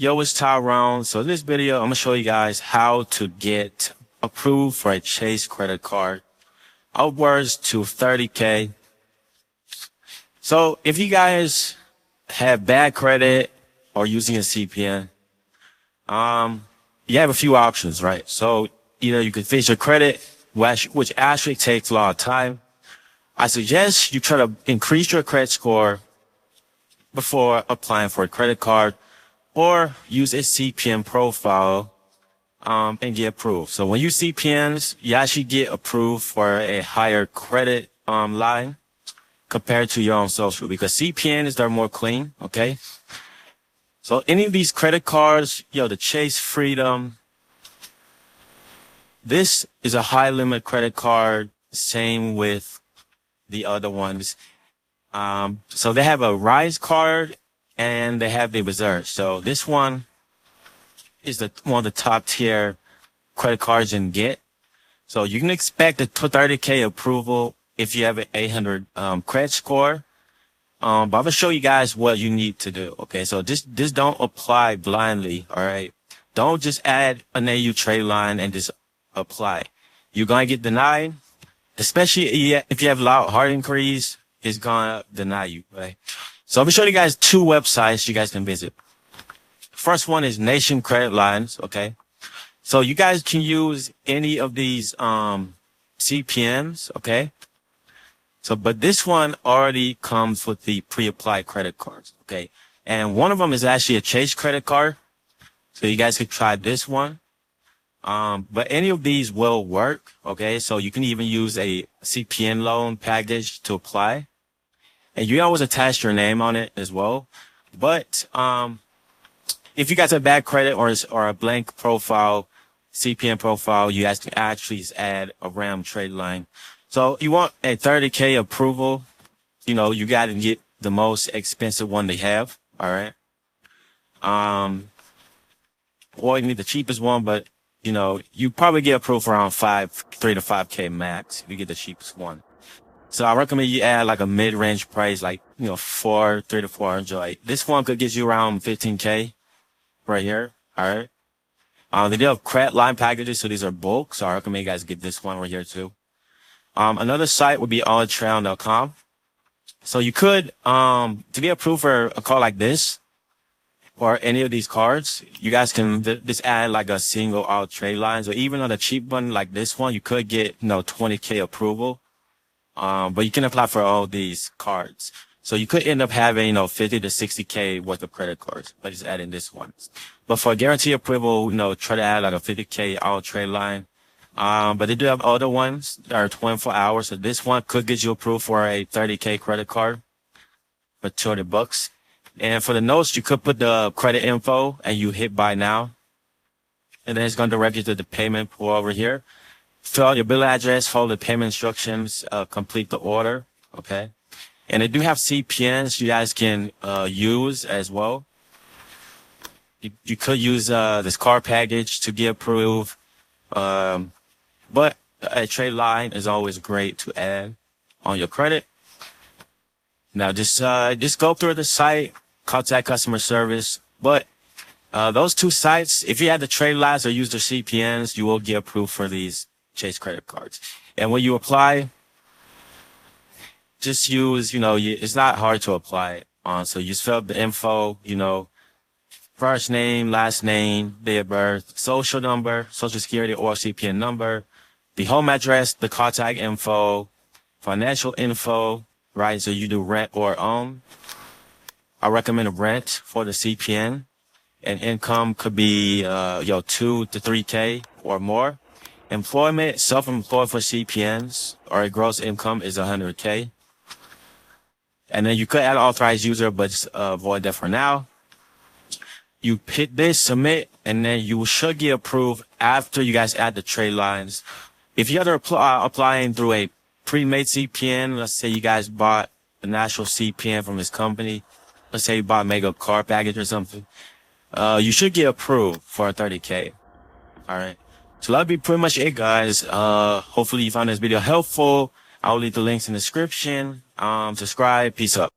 Yo, it's Tyrone. So in this video, I'm gonna show you guys how to get approved for a Chase credit card upwards to 30K. So if you guys have bad credit or using a CPN, you have a few options, right? So either you can fix your credit, which actually takes a lot of time. I suggest you try to increase your credit score before applying for a credit card, or use a CPN profile and get approved. So when you CPNs, you actually get approved for a higher credit line compared to your own social, because CPNs are more clean, okay? So any of these credit cards, the Chase Freedom, this is a high limit credit card, same with the other ones. So they have a Rise card and they have the Reserve. So this one is one of the top tier credit cards you can get. So you can expect a 30K approval if you have an 800 credit score. But I'm gonna show you guys what you need to do. Okay, so just don't apply blindly. All right, don't just add an AU trade line and just apply. You're gonna get denied, especially if you have loud hard inquiries. It's gonna deny you, right? So I'm gonna show you guys two websites you guys can visit. First one is Nation Credit Lines, okay? So you guys can use any of these CPNs, okay? So, but this one already comes with the pre-applied credit cards, okay? And one of them is actually a Chase credit card. So you guys could try this one. But any of these will work, okay? So you can even use a CPN loan package to apply. And you always attach your name on it as well. But if you guys have bad credit or a blank profile, CPN profile, you guys can actually just add a RAM trade line. So you want a 30K approval, you got to get the most expensive one they have, all right? Or you need the cheapest one, but you probably get approved for around 3 to 5K max if you get the cheapest one. So I recommend you add like a mid-range price, like, 3 to 400. Like, this one could get you around 15K right here. All right. They do have credit line packages. So these are bulk. So I recommend you guys get this one right here too. Another site would be ontrail.com. So you could, to be approved for a card like this or any of these cards, you guys can just add like a single out trade line. So even on a cheap one like this one, you could get, 20K approval. But you can apply for all these cards. So you could end up having, 50 to 60K worth of credit cards by just adding this one. But for guarantee approval, try to add like a 50K out trade line. But they do have other ones that are 24 hours. So this one could get you approved for a 30K credit card for $200. And for the notes, you could put the credit info and you hit buy now. And then it's going to direct you to the payment pool over here. Fill out your bill address, follow the payment instructions, complete the order, okay? And they do have CPNs you guys can use as well. You could use this card package to get approved, but a trade line is always great to add on your credit. Now just go through the site, contact customer service. But those two sites, if you had the trade lines or use the CPNs, you will get approved for these Chase credit cards. And when you apply, just use, it's not hard to apply on. So you just fill up the info, first name, last name, date of birth, social number, social security or CPN number, the home address, the contact info, financial info, right? So you do rent or own. I recommend rent for the CPN, and income could be, 2 to 3K or more. Employment, self-employed for CPNs, or a gross income is 100K. And then you could add an authorized user, but just avoid that for now. You hit this, submit, and then you should get approved after you guys add the trade lines. If you're applying through a pre-made CPN, let's say you guys bought a national CPN from this company. Let's say you bought a mega card package or something. You should get approved for a 30K. All right. So that'll be pretty much it, guys. Hopefully you found this video helpful. I'll leave the links in the description. Subscribe. Peace up.